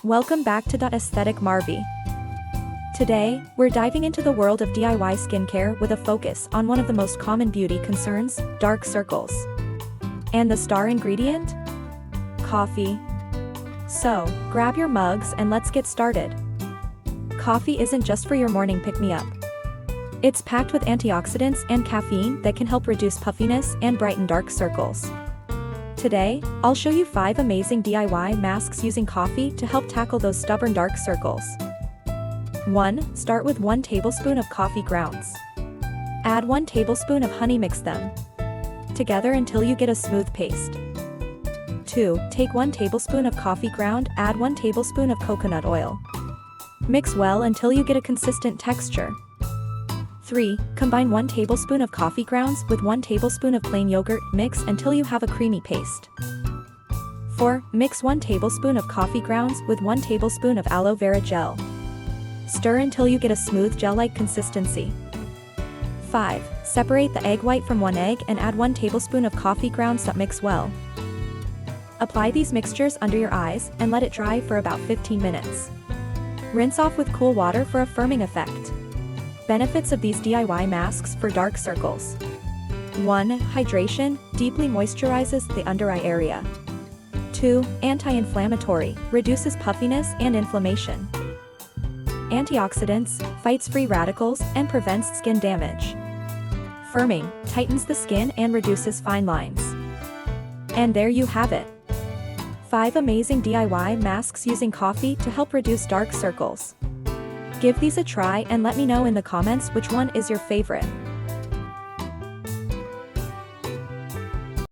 Welcome back to Aesthetic Marvi. Today, we're diving into the world of DIY skincare with a focus on one of the most common beauty concerns, dark circles. And the star ingredient? Coffee. So, grab your mugs and let's get started. Coffee isn't just for your morning pick-me-up. It's packed with antioxidants and caffeine that can help reduce puffiness and brighten dark circles. Today, I'll show you 5 amazing DIY masks using coffee to help tackle those stubborn dark circles. 1. Start with 1 tablespoon of coffee grounds. Add 1 tablespoon of honey, mix them together until you get a smooth paste. 2. Take 1 tablespoon of coffee ground, add 1 tablespoon of coconut oil. Mix well until you get a consistent texture. 3. Combine 1 tablespoon of coffee grounds with 1 tablespoon of plain yogurt, mix until you have a creamy paste. 4. Mix 1 tablespoon of coffee grounds with 1 tablespoon of aloe vera gel. Stir until you get a smooth gel-like consistency. 5. Separate the egg white from 1 egg and add 1 tablespoon of coffee grounds. Mix well. Apply these mixtures under your eyes and let it dry for about 15 minutes. Rinse off with cool water for a firming effect. Benefits of these DIY masks for dark circles. 1. Hydration, deeply moisturizes the under eye area. 2. Anti-inflammatory, reduces puffiness and inflammation. Antioxidants, fights free radicals and prevents skin damage. Firming, tightens the skin and reduces fine lines. And there you have it. 5 amazing DIY masks using coffee to help reduce dark circles. Give these a try and let me know in the comments which one is your favorite.